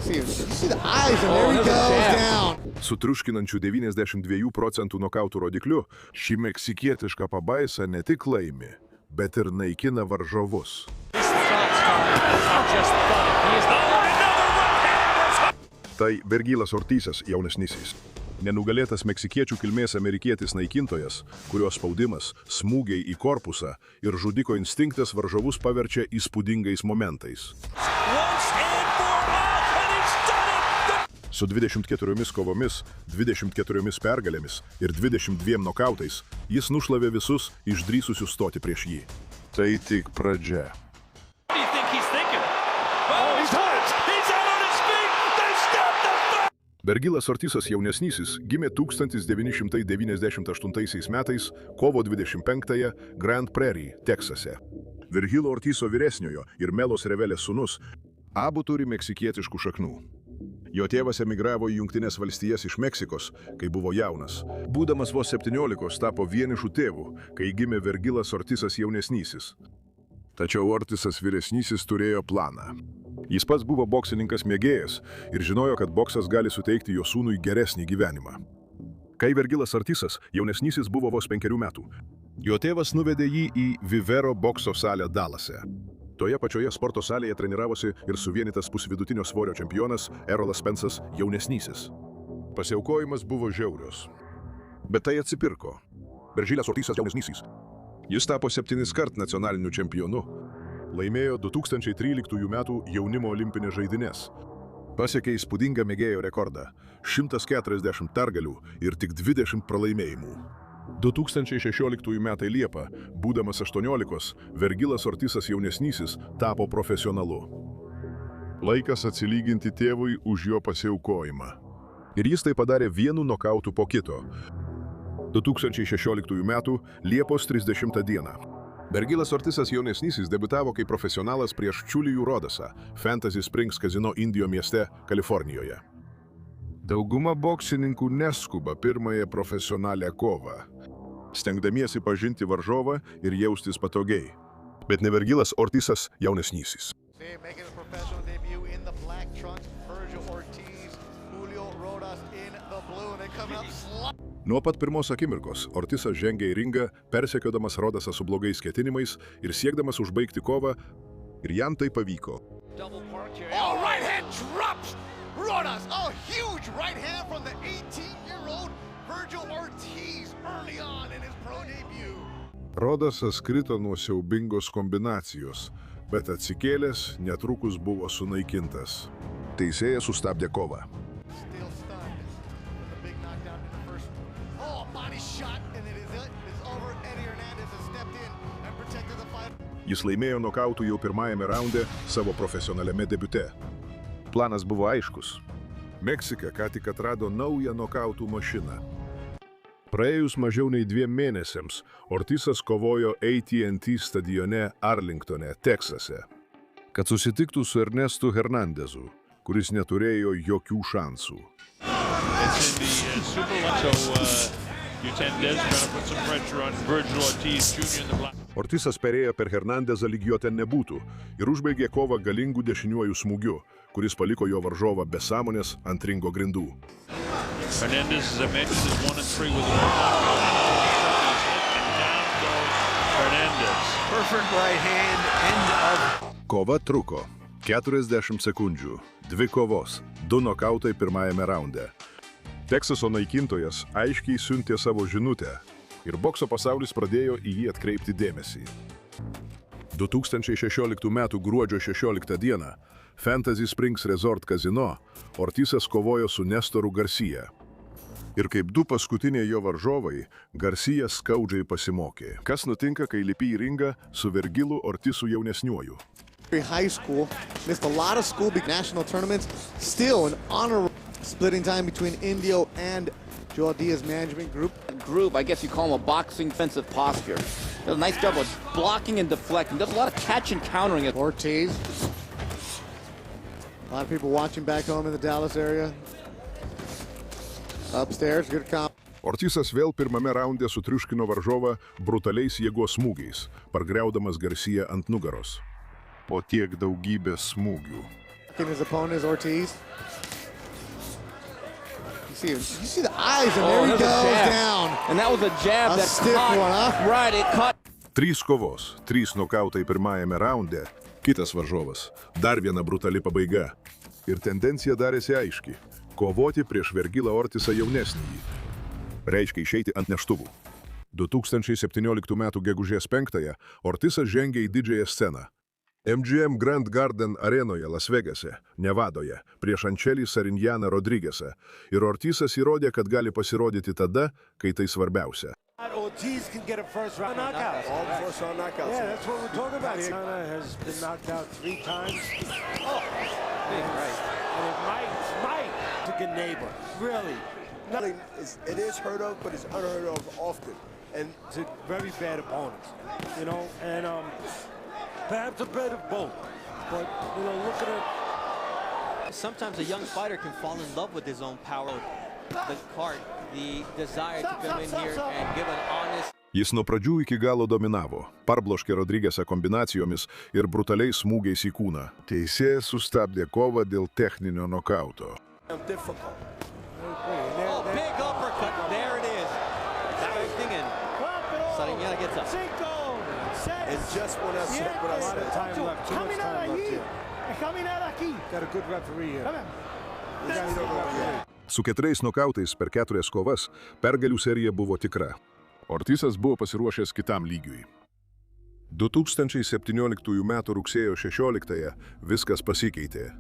see the eyes, and there he goes down. Su triuškinančiu 92% nokautų rodikliu, ši meksikietiška pabaisa ne tik laimi, bet ir naikina varžovus. Tai Vergilas Ortizas jaunesnysis. Nenugalėtas meksikiečių kilmės amerikietis naikintojas, kurio spaudimas, smūgiai į korpusą ir žudiko instinktas varžovus paverčia įspūdingais momentais. Su 24 kovomis, 24 pergalėmis ir 22 nokautais jis nušlavė visus išdrįsusius stoti prieš jį. Tai tik pradžia. Vergilas Ortizas jaunesnysis gimė 1998 metais kovo 25-ąją Grand Prairie, Teksase. Vergilo Ortizo vyresniojo ir Melos Revelės sūnus abu turi meksikietiškų šaknų. Jo tėvas emigravo į Jungtines valstijas iš Meksikos, kai buvo jaunas. Būdamas vos 17 tapo vienišu tėvu, kai gimė Vergilas Ortizas jaunesnysis. Tačiau Ortizas vyresnysis turėjo planą. Jis pats buvo boksininkas mėgėjas ir žinojo, kad boksas gali suteikti jo sūnui geresnį gyvenimą. Kai Vergilas Ortizas jaunesnysis buvo vos 5 metų, jo tėvas nuvedė jį į Vivero bokso salę Dallase. Toje pačioje sporto salėje treniravosi ir suvienytas pusvidutinio svorio čempionas Errolas Spensas jaunesnysis. Pasiaukojimas buvo žiaurios. Bet tai atsipirko. Vergilas Ortizas jaunesnysis. Jis tapo 7-kart nacionaliniu čempionu. Laimėjo 2013 metų jaunimo olimpinės žaidynės. Pasiekė įspūdingą mėgėjo rekordą – 140 pergalių ir tik 20 pralaimėjimų. 2016 metai Liepą, būdamas 18, Vergilas Ortizas jaunesnysis tapo profesionalu. Laikas atsilyginti tėvui už jo pasiaukojimą. Ir jis tai padarė vienu nokautu po kito. 2016 metų Liepos 30 dieną. Vergilas Ortizas jaunesnysis debiutavo kaip profesionalas prieš Čiulijų Rodasą, Fantasy Springs kazino Indijo mieste, Kalifornijoje. Dauguma boksininkų neskuba pirmąją profesionalią kovą, stengdamiesi pažinti varžovą ir jaustis patogiai. Bet ne Vergilas Ortizas jaunesnysis. Nuo pat pirmos akimirkos Ortizas žengė į ringą, persekiodamas Rodasą su blogais ketinimais ir siekdamas užbaigti kovą, ir jam tai pavyko. Rodas, a huge right hand from the 18-year-old Vergil Ortiz early on in his pro debut. Rodasas krito nuo siaubingos kombinacijos, bet atsikėlęs netrukus buvo sunaikintas. Teisėjas sustabdė kovą. Jis laimėjo nokautų jau pirmajame raunde savo profesionaliame debiute. Planas buvo aiškus. Meksika ką tik atrado naują nokautų mašiną. Praėjus mažiau nei 2 mėnesiams, Ortizas kovojo AT&T stadione Arlingtone, Teksase, kad susitiktų su Ernestu Hernandezu, kuris neturėjo jokių šansų. Ortizas perėjo per Hernandezą lyg jo ten nebūtų ir užbaigė kovą galingų dešiniuoju smūgiu, kuris paliko jo varžovą be sąmonės ant ringo grindų. Kova truko 40 sekundžių, 2 kovos, 2 nokautai pirmajame raunde. Teksaso naikintojas aiškiai siuntė savo žinutę ir bokso pasaulis pradėjo į jį atkreipti dėmesį. 2016 m. gruodžio 16 d. Fantasy Springs Resort kazino Ortizas kovojo su Nestoru Garcia. Ir kaip 2 paskutiniai jo varžovai, Garcia skaudžiai pasimokė. Kas nutinka, kai lipi į ringą su Vergilu Ortizu jaunesniuoju? High school, missed a lot of school big national tournaments, still an honor splitting time between Indio and Joel Diaz management group. I guess you call him a boxing defensive posture. Does a nice job of blocking and deflecting. Does a lot of catch and countering. Ortiz. A lot of people watching back home in the Dallas area. Upstairs, good comp. Ortizas vėl pirmame raunde sutriuškino varžovą brutaliais jėgos smūgiais, pargriaudamas Garcia ant nugaros. Po tiek daugybės smūgių His opponent is Ortiz. You see the eyes, and there he there's a goes jab. down. And that was a jab A that stiff caught. one, huh? Right, it caught. 3 kovos, 3 nokautai pirmajame raunde, kitas varžovas, dar viena brutali pabaiga. Ir tendencija darėsi aiški – kovoti prieš Vergilą Ortisą jaunesnįjį. Reiškia išeiti ant neštuvų. 2017 m. gegužės 5-ąją Ortisas žengė į didžiąją sceną. MGM Grand Garden arenoje Las Vegase, Nevadoje, prieš Ančelį Sarinjaną Rodrigesą. Ir Ortisas įrodė, kad gali pasirodyti tada, kai tai svarbiausia. Ortiz can get a first round knockout. All the first round knockouts. Yeah, that's what we're talking about here. China has been knocked out 3 times. Oh, big right. And it might to a neighbor. Really. Nothing it is heard of, but it's unheard of often. And to very bad opponents, you know, and perhaps a bit of both. But, you know, look at it. Sometimes a young fighter can fall in love with his own power. The heart, the desire to come in here and give an honest. Jis nuo pradžių iki galo dominavo, parbloškė Rodrigesą kombinacijomis ir brutaliais smūgiais į kūną. Teisėjas sustabdė kovą dėl techninio nokauto. Difficult. Oh, big uppercut. There it is. Everything in. Sariñana gets up. It's just what I said. A lot of time left. Too much time left here. Got a good referee here. We got a good referee. Su 4 nokautais per 4 kovas pergalių serija buvo tikra. Ortisas buvo pasiruošęs kitam lygiui. 2017 m. rugsėjo 16-ąją viskas pasikeitė.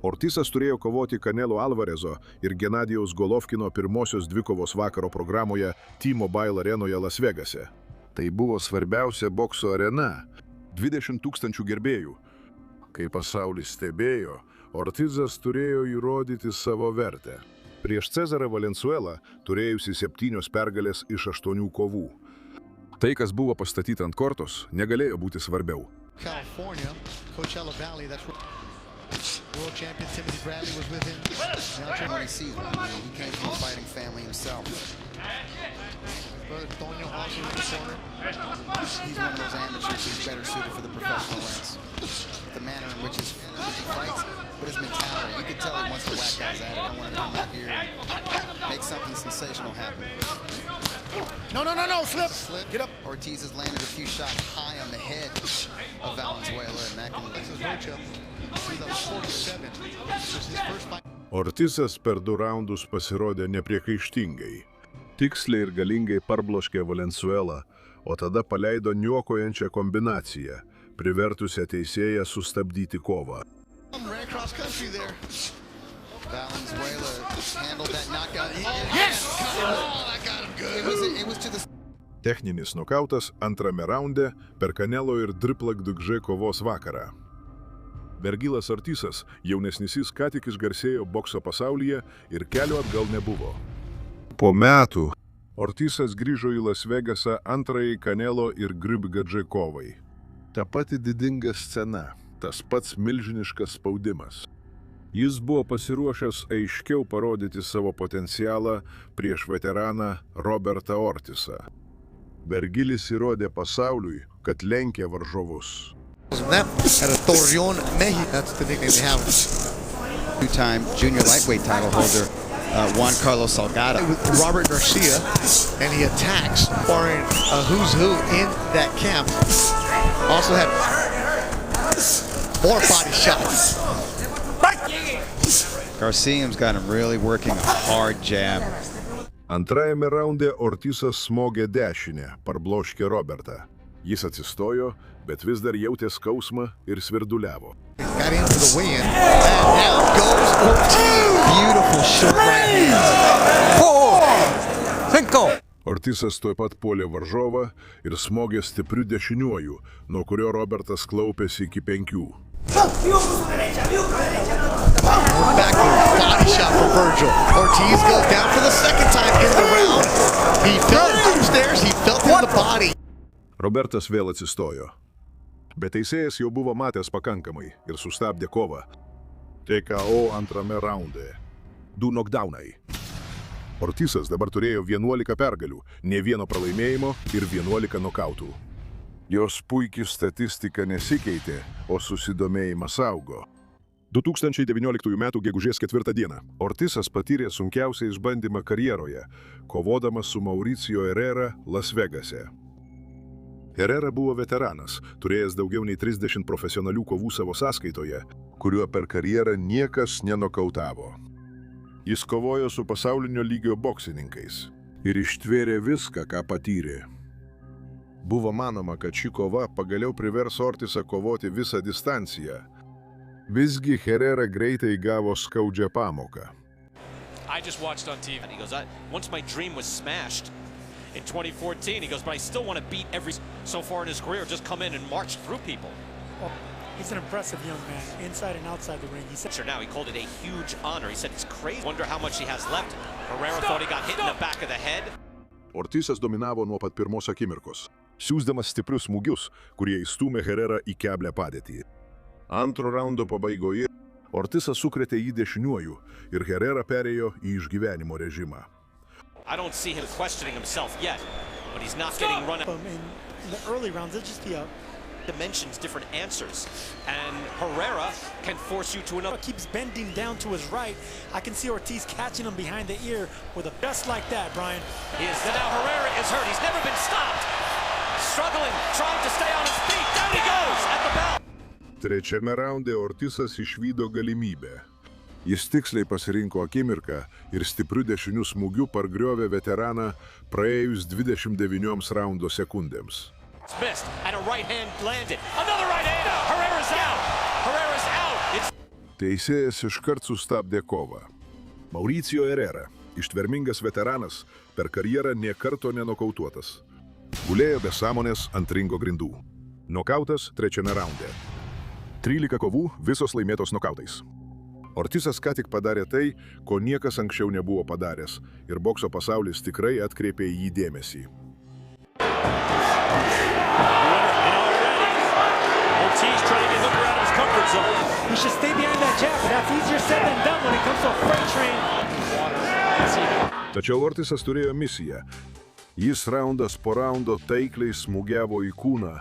Ortisas turėjo kovoti Canelo Alvarezo ir Genadijaus Golovkino pirmosios dvikovos vakaro programoje T-Mobile arenoje Las Vegase. Tai buvo svarbiausia bokso arena – 20 000 gerbėjų. Kai pasaulis stebėjo, Ortizas turėjo įrodyti savo vertę. Prieš Cezarą Valenzuelą turėjusi 7 pergalės iš 8 kovų. Tai, kas buvo pastatyta ant kortos, negalėjo būti svarbiau. California, Coachella Valley, that's where world champion Timothy Bradley was with him. Now when he sees him, he came from a fighting family himself. Brother Tonio also in the corner. He's one of those amateurs who's better suited for the professional ranks. The manner in which he fights, but his mentality, you can tell he wants to whack guys at it. I want to come out here and make something sensational happen. No, slip. Get up. Ortiz has landed a few shots high on the head of Valenzuela, and that can... This is Rocha. See those 47. This is his first fight. Ortizas per 2 raundus pasirodė nepriekaištingai. Tiksliai ir galingai parbloškė Valenzuelą, o tada paleido niokojančią kombinaciją, privertusią teisėją sustabdyti kovą. Ran across country there. Valenzuela handled that knockout. Yes! Oh, that got him good. It was to the... Techninis nokautas antrame raunde per Canelo ir Driplak Dugžė kovos vakarą. Vergilas Ortisas, jaunesnysis, ką tik išgarsėjo bokso pasaulyje ir kelio atgal nebuvo. Po metų Ortisas grįžo į Las Vegasą antrajai Canelo ir Gribgadže kovai. Ta pati didinga scena, tas pats milžiniškas spaudimas. Jis buvo pasiruošęs aiškiau parodyti savo potencialą prieš veteraną Robertą Ortisą. Vergilis įrodė pasauliui, kad lenkė varžovus. That at a Torreon, Mexico. That's the nickname they have. 2-time junior lightweight title holder, Juan Carlos Salgado. With Robert Garcia, and he attacks, barring a who's who in that camp. Also had 4 body shots. Garcia's got him really working a hard jab. Antrajame raunde Ortisas smogė dešinę, parbloškė Robertą. Jis atsistojo, bet vis dar jautė skausmą ir svirduliavo. Got into the weigh-in, and now goes Ortiz. Beautiful short right hand. Ortisas tuoj pat puolė varžovą ir smogė stipriu dešiniuoju, nuo kurio Robertas klaupėsi iki 5. Backward body shot for Virgil. Ortiz goes down for the second time in the round. He felt it upstairs, he felt it in the body. Robertas vėl atsistojo. Bet teisėjas jau buvo matęs pakankamai ir sustabdė kovą. TKO antrame raunde. 2 knockdownai. Ortisas dabar turėjo 11 pergalių, ne vieno pralaimėjimo ir 11 nokautų. Jos puikiai statistika nesikeitė, o susidomėjimas augo. 2019 m. gegužės 4 d. Ortisas patyrė sunkiausią išbandymą karjeroje, kovodamas su Mauricio Herrera Las Vegase. Herrera buvo veteranas, turėjęs daugiau nei 30 profesionalių kovų savo sąskaitoje, kuriuo per karjerą niekas nenokautavo. Jis kovojo su pasaulinio lygio boksininkais ir ištvėrė viską, ką patyrė. Buvo manoma, kad ši kova pagaliau privers Ortisą kovoti visą distanciją. Visgi Herrera greitai gavo skaudžią pamoką. I just watched on TV. He goes, once my dream was smashed in 2014, he goes, but I still want to beat every so far in his career, just come in and march through people. Well, he's an impressive young man, inside and outside the ring. He said, Sure, now he called it a huge honor. He said it's crazy. Wonder how much he has left. Herrera thought he got hit in the back of the head. Ortisas dominavo nuo pat pirmos akimirkos, siųsdamas stiprius smūgius, kurie įstūmė Herrera į keblią padėtį. Antro raundo pabaigoje Ortisas sukrėtė jį dešiniuoju ir Herrera perėjo į išgyvenimo režimą. I don't see him questioning himself yet, but he's not getting run out. in the early rounds, it'll just be a Dimensions, different answers, and Herrera can force you to another. keeps bending down to his right. I can see Ortiz catching him behind the ear with a just like that, Brian. Now Herrera is hurt. He's never been stopped. Struggling, trying to stay on his feet. Down he goes at the bell. Trečiame raunde Ortisas išvydo galimybę. Jis tiksliai pasirinko akimirką ir stipriu dešiniu smūgiu pargriovė veteraną praėjus 29 raundo sekundėms. It's missed, and a right hand landed. Another right hand. Herrera's out. Herrera's out. Teisėjas iškart sustabdė kovą. Mauricio Herrera, ištvermingas veteranas, per karjerą nė karto nenokautuotas. Gulėjo be sąmonės ant ringo grindų. Nokautas trečiame raunde. 13 kovų, visos laimėtos nokautais. Ortisas ką tik padarė tai, ko niekas anksčiau nebuvo padaręs, ir bokso pasaulis tikrai atkreipė į jį dėmesį. Ortiz trying to get Hooker out of his comfort zone. He should stay behind that jab, but that's easier said than done when it comes to a freight train. Tačiau Ortisas turėjo misiją. Jis raundas po raundo taikliai smūgiavo į kūną,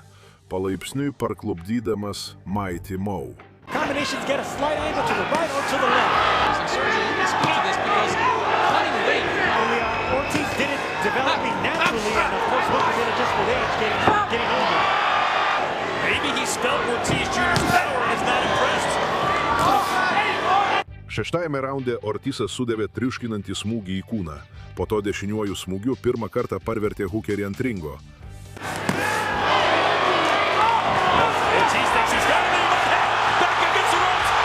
palaipsniui parklupdydamas Mighty Mo. Combinations get a slight angle to the right or to the left. Only Ortiz did it developing naturally, and of course Hooker did it just with age, getting older. Maybe he spelled Ortiz Jr.'s power and is not impressed. Šeštajame raunde Ortisas sudavė triuškinantį smūgį į kūną. Po to dešiniuoju smūgiu pirmą kartą parvertė Hookerį ant ringo. Ortiz thinks he's got him in the head. Back against the ropes.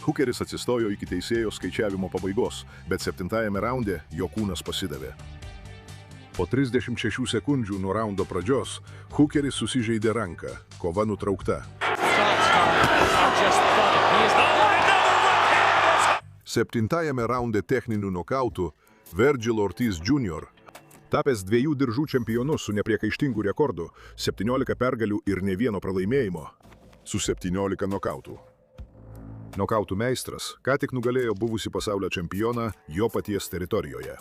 Hookeris atsistojo iki teisėjo skaičiavimo pabaigos, bet 7-ajame raunde jo kūnas pasidavė. Po 36 sekundžių nuo raundo pradžios Hookeris susižeidė ranką, kova nutraukta. 7-ajame raunde techninių nokautų Vergil Ortiz Jr., tapęs 2 diržų čempionu su nepriekaištingu rekordu, 17 pergalių ir ne vieno pralaimėjimo, su 17 nokautų. Nokautų meistras ką tik nugalėjo buvusį pasaulio čempioną jo paties teritorijoje.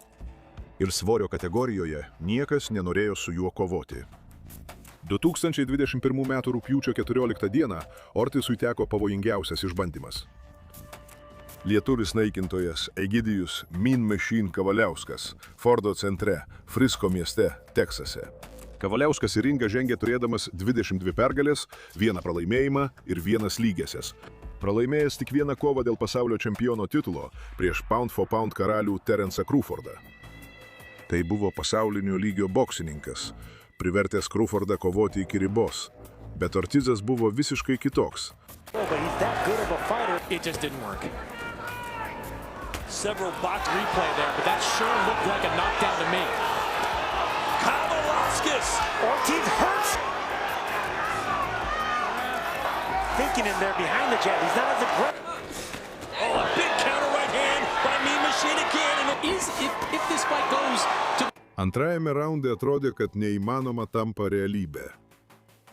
Ir svorio kategorijoje niekas nenorėjo su juo kovoti. 2021 m. rugpjūčio 14 d. Ortisui teko pavojingiausias išbandymas. Lietuvis naikintojas Egidijus Mean Machine Kavaliauskas Fordo centre, Frisko mieste, Teksase. Kavaliauskas į ringą žengė turėdamas 22 pergalės, 1 pralaimėjimą ir 1 lygesias. Pralaimėjęs tik 1 kovą dėl pasaulio čempiono titulo prieš pound for pound karalių Terence'ą Crawfordą. Tai buvo pasaulinio lygio boksininkas, privertęs Crawfordą kovoti iki ribos, bet Ortizas buvo visiškai kitoks. It just didn't work. Several box replay there, but that sure looked like a knockdown to me. Kavaliauskas! Ortiz hurts. Thinking in there behind the jab, he's not as aggressive. Oh, a big counter right hand by Mean Machine again. And if this fight goes to... Antrajame raunde atrodė, kad neįmanoma tampa realybė.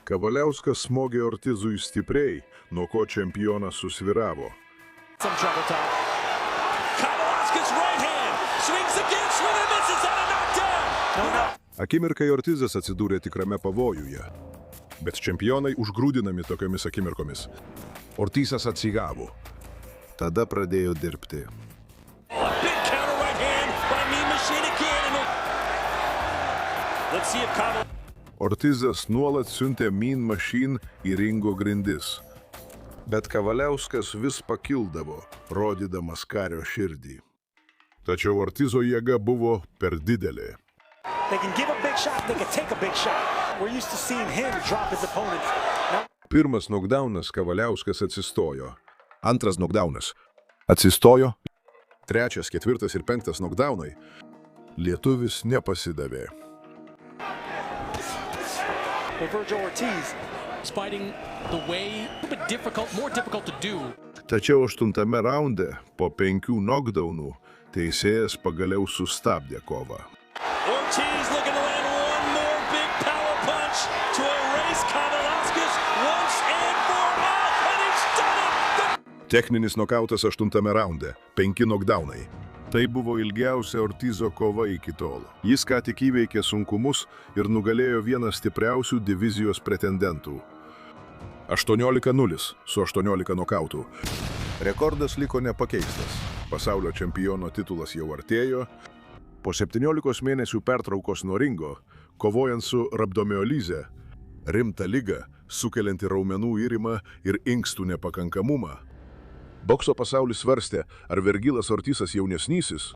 Kavaliauskas smogė Ortizui stipriai, nuo ko čempionas susviravo. Some trouble top. Kavaliauskas right hand. Swings again, swing and misses on a knockdown. No. Akimirkai Ortizas atsidūrė tikrame pavojuje. Bet čempionai užgrūdinami tokiomis akimirkomis. Ortizas atsigavo. Tada pradėjo dirbti. Ortizas nuolat siuntė Mean Machine į ringo grindis. Bet Kavaliauskas vis pakildavo, rodydamas kario širdį. Tačiau Ortizo jėga buvo per didelė. Pirmas nokdaunas Kavaliauskas atsistojo. Antras nokdaunas atsistojo. Trečias, ketvirtas ir penktas nokdaunai. Lietuvis nepasidavė. Tačiau 8 raunde po 5 nokdaunų teisėjas pagaliau sustabdė kovą. Techninis nokautas 8 raunde, 5 nokdaunai. Tai buvo ilgiausia Ortizo kova iki tol. Jis ką tik įveikė sunkumus ir nugalėjo vieną stipriausių divizijos pretendentų. 18-0 su 18 nokautų. Rekordas liko nepakeistas. Pasaulio čempiono titulas jau artėjo. Po 17 mėnesių pertraukos nuo ringo, kovojant su rabdomiolize, rimta liga, sukelianti raumenų irimą ir inkstų nepakankamumą, bokso pasaulis svarstė, ar Vergilas Ortizas jaunesnysis,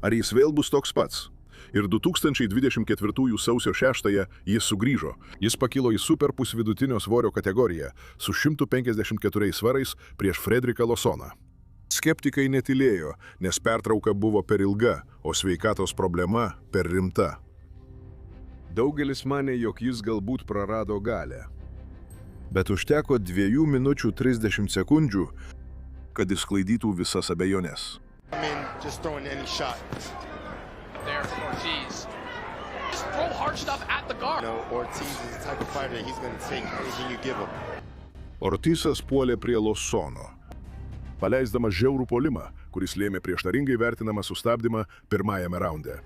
ar jis vėl bus toks pats. Ir 2024 sausio 6 jis sugrįžo. Jis pakilo į super pusvidutinio svorio kategoriją su 154 svarais prieš Frederiką Lawsoną. Skeptikai netylėjo, nes pertrauka buvo per ilga, o sveikatos problema per rimta. Daugelis manė, jog jis galbūt prarado galią. Bet užteko 2 minučių 30 sekundžių, kad išsklaidytų visas abejones. Ortizas puolė prie Lawsono, paleisdamas žiaurų puolimą, kuris lėmė prieštaringai vertinamą sustabdymą pirmajame raunde.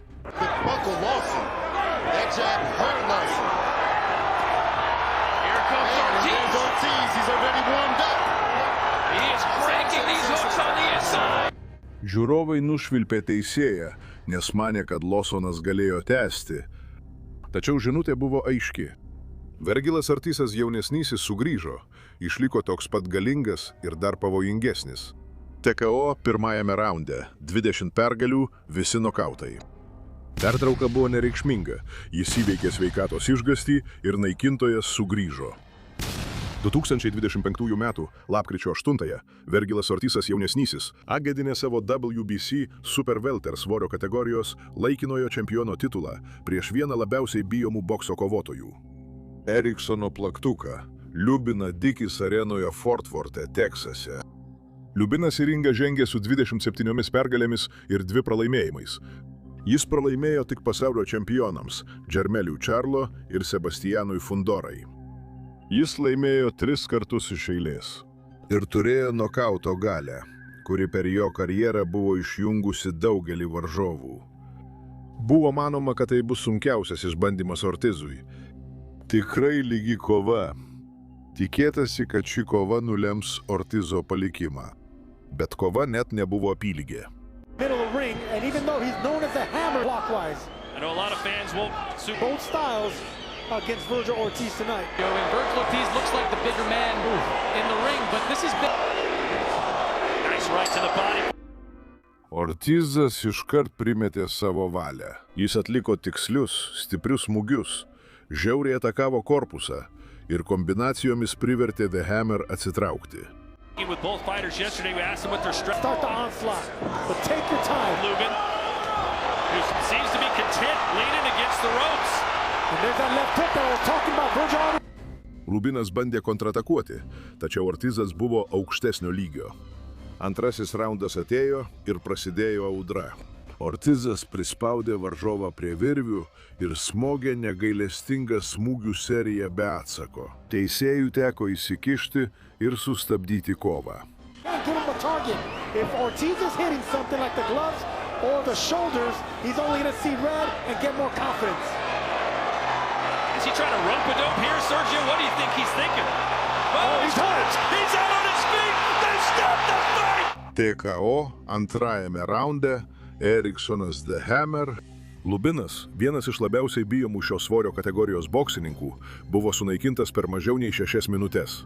Žiūrovai nušvilpė teisėją, nes manė, kad Lawsonas galėjo tęsti. Tačiau žinutė buvo aiški. Vergilas Ortizas jaunesnysis sugrįžo, išliko toks pat galingas ir dar pavojingesnis. TKO pirmajame raunde, 20 pergalių, visi nokautai. Pertrauka buvo nereikšminga, jis įveikė sveikatos išgąstį ir naikintojas sugrįžo. 2025 metų lapkričio 8 Vergilas Ortizas jaunesnysis agedinė savo WBC Super Welter svorio kategorijos laikinojo čempiono titulą prieš vieną labiausiai bijomų bokso kovotojų. Eriksono plaktuką Liubina Dikis arenoje Fort Worte, Teksase. Liubinas į ringą žengė su 27 pergalėmis ir 2 pralaimėjimais. Jis pralaimėjo tik pasaulio čempionams Jermeliui Charlo ir Sebastianui Fundorai. Jis laimėjo 3 kartus iš eilės ir turėjo nokauto galią, kuri per jo karjerą buvo išjungusi daugelį varžovų. Buvo manoma, kad tai bus sunkiausias išbandymas Ortizui. Tikrai lygi kova. Tikėtasi, kad ši kova nulems Ortizo palikimą. Bet kova net nebuvo apylygė. Against Vergil Ortiz tonight. Vergil Ortiz looks like the bigger man in the ring, but this is big. Nice right to the body. Ortizas iškart primetė savo valią. Jis atliko tikslius, stiprius smūgius, žiauriai atakavo korpusą ir kombinacijomis privertė The Hammer atsitraukti. With both fighters yesterday, we asked them what their strength. Start the onslaught, but take your time. Lubin, who seems to be content leaning against the ropes. Lubinas bandė kontratakuoti, tačiau Ortizas buvo aukštesnio lygio. Antrasis raundas atėjo ir prasidėjo audra. Ortizas prispaudė varžovą prie virvių ir smogė negailestingą smūgių seriją be atsako. Teisėjų teko įsikišti ir sustabdyti kovą. he trying to rope a dope here, Sergio? What do you think he's thinking? Oh, he's hurt! He's out on his feet! They stopped the fight! TKO antrajame raunde Eriksonas The Hammer. Lubinas, vienas iš labiausiai bijomų šios svorio kategorijos boksininkų, buvo sunaikintas per mažiau nei 6 minutės.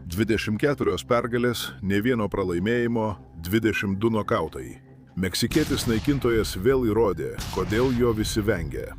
24 pergalės, ne vieno pralaimėjimo, 22 nokautai. Meksikietis naikintojas vėl įrodė, kodėl jo visi vengia.